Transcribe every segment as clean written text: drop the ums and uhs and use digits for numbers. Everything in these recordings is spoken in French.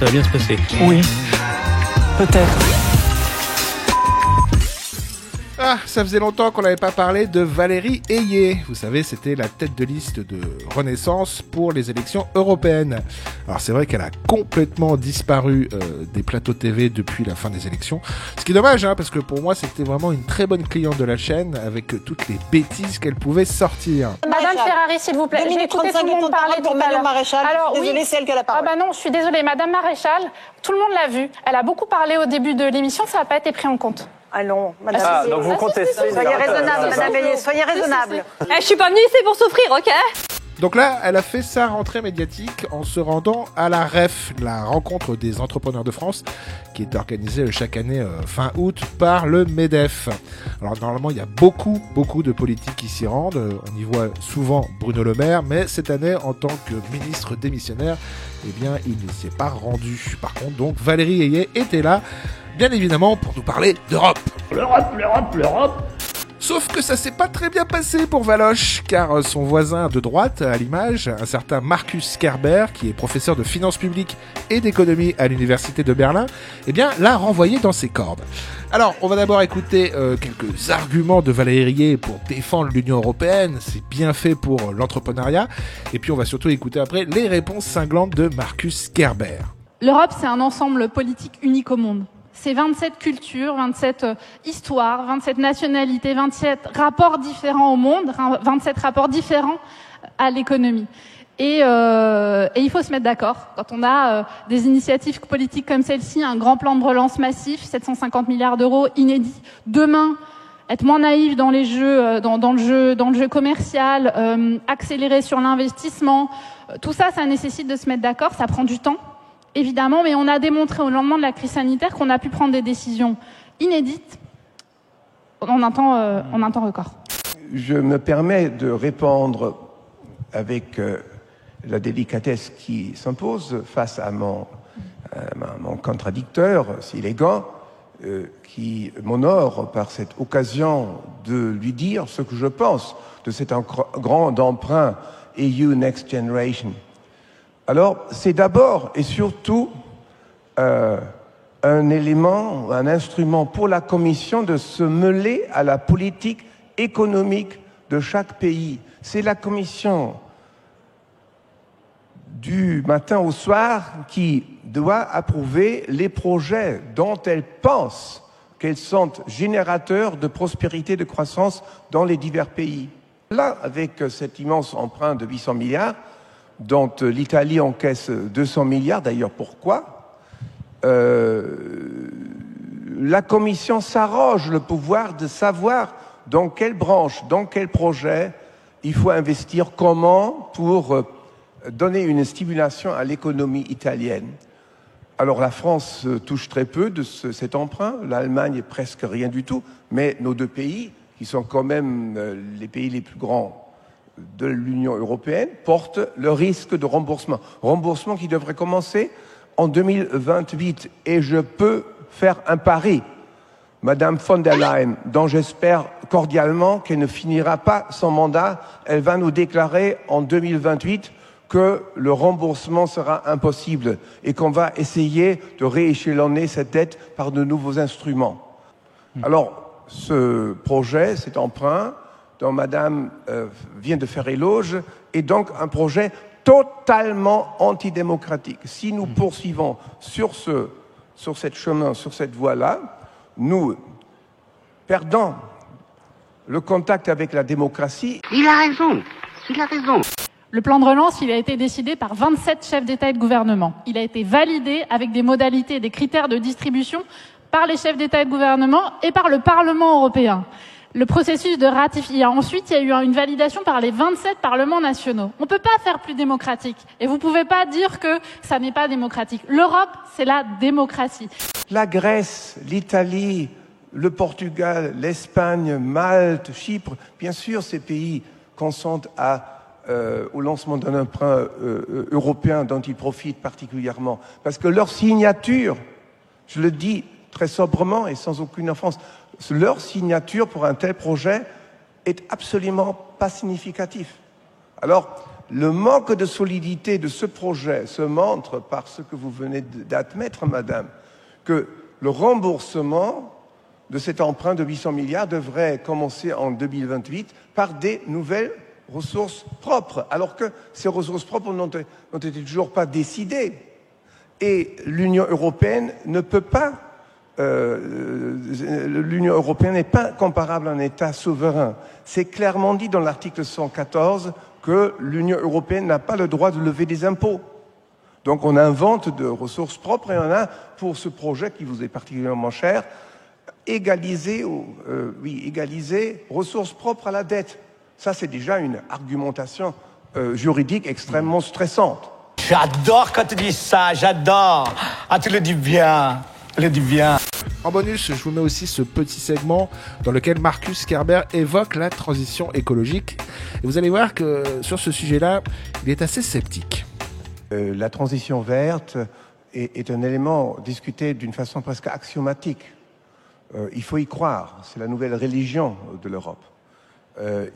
ça va bien se passer. Oui, peut-être. Ah, ça faisait longtemps qu'on n'avait pas parlé de Valérie Ayé. Vous savez, c'était la tête de liste de Renaissance pour les élections européennes. Alors c'est vrai qu'elle a complètement disparu des plateaux TV depuis la fin des élections. Ce qui est dommage, hein, parce que pour moi, c'était vraiment une très bonne cliente de la chaîne avec toutes les bêtises qu'elle pouvait sortir. Madame Ferrari, s'il vous plaît. J'ai écouté tout le monde parler pour Madame Maréchal. Alors, désolée, oui. c'est elle qui a la parole. Ah bah non, je suis désolée. Madame Maréchal, tout le monde l'a vu. Elle a beaucoup parlé au début de l'émission, ça n'a pas été pris en compte. Allons, Madame. Ah, donc vous contestez. Soyez raisonnable, Madame Ayé, soyez raisonnable. Je suis pas venue ici pour souffrir, ok? Donc là, elle a fait sa rentrée médiatique en se rendant à la REF, la rencontre des entrepreneurs de France, qui est organisée chaque année fin août par le MEDEF. Alors normalement, il y a beaucoup de politiques qui s'y rendent. On y voit souvent Bruno Le Maire, mais cette année, en tant que ministre démissionnaire, eh bien, il ne s'y est pas rendu. Par contre, donc, Valérie Ayé était là, bien évidemment, pour nous parler d'Europe. L'Europe. Sauf que ça s'est pas très bien passé pour Valoche, car son voisin de droite, à l'image, un certain Markus Kerber, qui est professeur de finances publiques et d'économie à l'université de Berlin, eh bien, l'a renvoyé dans ses cordes. Alors, on va d'abord écouter quelques arguments de Valérie Ayé pour défendre l'Union européenne, c'est bien fait pour l'entrepreneuriat, et puis on va surtout écouter après les réponses cinglantes de Markus Kerber. L'Europe, c'est un ensemble politique unique au monde. C'est 27 cultures, 27 histoires, 27 nationalités, 27 rapports différents au monde, 27 rapports différents à l'économie. Et il faut se mettre d'accord. Quand on a des initiatives politiques comme celle-ci, un grand plan de relance massif, 750 milliards d'euros inédits, demain, être moins naïf dans les jeux, dans le jeu commercial, accélérer sur l'investissement, tout ça, ça nécessite de se mettre d'accord, ça prend du temps. Évidemment, mais on a démontré au lendemain de la crise sanitaire qu'on a pu prendre des décisions inédites en un temps record. Je me permets de répondre avec la délicatesse qui s'impose face à mon contradicteur, si élégant, qui m'honore par cette occasion de lui dire ce que je pense de cet grand emprunt EU Next Generation. Alors, c'est d'abord et surtout un élément, un instrument pour la Commission de se mêler à la politique économique de chaque pays. C'est la Commission du matin au soir qui doit approuver les projets dont elle pense qu'ils sont générateurs de prospérité, de croissance dans les divers pays. Là, avec cet immense emprunt de 800 milliards, dont l'Italie encaisse 200 milliards, d'ailleurs pourquoi la Commission s'arroge le pouvoir de savoir dans quelle branche, dans quel projet il faut investir, comment, pour donner une stimulation à l'économie italienne. Alors la France touche très peu de cet emprunt, l'Allemagne presque rien du tout, mais nos deux pays, qui sont quand même les pays les plus grands de l'Union européenne, portent le risque de remboursement. Remboursement qui devrait commencer en 2028. Et je peux faire un pari. Madame von der Leyen, dont j'espère cordialement qu'elle ne finira pas son mandat, elle va nous déclarer en 2028 que le remboursement sera impossible et qu'on va essayer de rééchelonner cette dette par de nouveaux instruments. Alors, ce projet, cet emprunt, dont Madame vient de faire éloge, est donc un projet totalement antidémocratique. Si nous poursuivons sur cette chemin, sur cette voie-là, nous perdons le contact avec la démocratie. Il a raison. Le plan de relance, il a été décidé par 27 chefs d'État et de gouvernement. Il a été validé avec des modalités et des critères de distribution par les chefs d'État et de gouvernement et par le Parlement européen. Le processus de ratification. Ensuite, il y a eu une validation par les 27 parlements nationaux. On ne peut pas faire plus démocratique. Et vous ne pouvez pas dire que ça n'est pas démocratique. L'Europe, c'est la démocratie. La Grèce, l'Italie, le Portugal, l'Espagne, Malte, Chypre, bien sûr, ces pays consentent au lancement d'un emprunt européen dont ils profitent particulièrement. Parce que leur signature, je le dis très sobrement et sans aucune offense, leur signature pour un tel projet est absolument pas significatif. Alors, le manque de solidité de ce projet se montre par ce que vous venez d'admettre, madame, que le remboursement de cet emprunt de 800 milliards devrait commencer en 2028 par des nouvelles ressources propres, alors que ces ressources propres n'ont été toujours pas décidées. Et l'Union européenne ne peut pas, l'Union européenne n'est pas comparable à un État souverain. C'est clairement dit dans l'article 114 que l'Union européenne n'a pas le droit de lever des impôts. Donc on invente de ressources propres et on a, pour ce projet qui vous est particulièrement cher, égaliser ressources propres à la dette. Ça, c'est déjà une argumentation juridique extrêmement stressante. J'adore quand tu dis ça, j'adore. Ah, tu le dis bien, En bonus, je vous mets aussi ce petit segment dans lequel Marcus Kerber évoque la transition écologique. Et vous allez voir que sur ce sujet-là, il est assez sceptique. La transition verte est un élément discuté d'une façon presque axiomatique. Il faut y croire, c'est la nouvelle religion de l'Europe.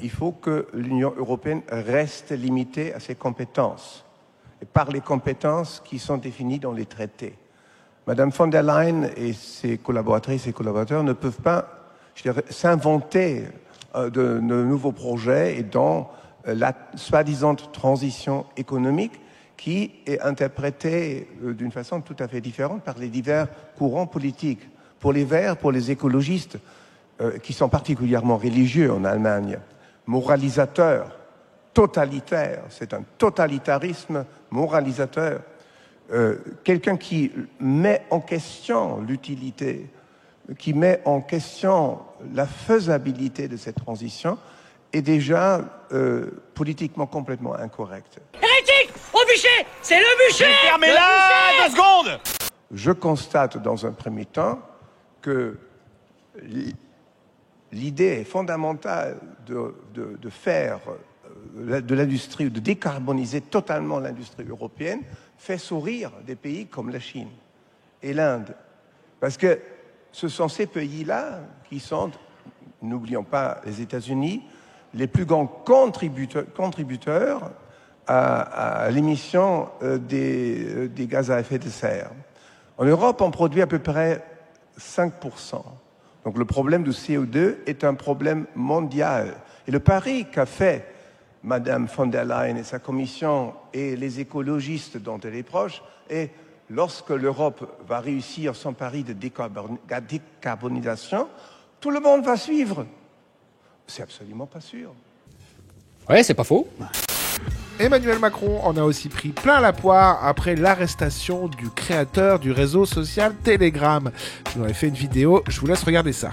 Il faut que l'Union européenne reste limitée à ses compétences, et par les compétences qui sont définies dans les traités. Madame von der Leyen et ses collaboratrices et collaborateurs ne peuvent pas, je dirais, s'inventer de nouveaux projets et dans la soi-disant transition économique qui est interprétée d'une façon tout à fait différente par les divers courants politiques. Pour les Verts, pour les écologistes, qui sont particulièrement religieux en Allemagne, moralisateurs, totalitaires, c'est un totalitarisme moralisateur. Quelqu'un qui met en question l'utilité, qui met en question la faisabilité de cette transition est déjà politiquement complètement incorrect. Hérétique! Au bûcher! C'est le bûcher! Fermez-la! 2 secondes! Je constate dans un premier temps que l'idée fondamentale de faire de l'industrie, de décarboniser totalement l'industrie européenne, fait sourire des pays comme la Chine et l'Inde. Parce que ce sont ces pays-là qui sont, n'oublions pas les États-Unis, les plus grands contributeurs à l'émission des gaz à effet de serre. En Europe, on produit à peu près 5%. Donc le problème du CO2 est un problème mondial. Et le pari qu'a fait Madame von der Leyen et sa commission et les écologistes dont elle est proche est lorsque l'Europe va réussir son pari de décarbonisation, tout le monde va suivre. C'est absolument pas sûr. Ouais, c'est pas faux. Emmanuel Macron en a aussi pris plein la poire après l'arrestation du créateur du réseau social Telegram. Je vous en ai fait une vidéo, je vous laisse regarder ça.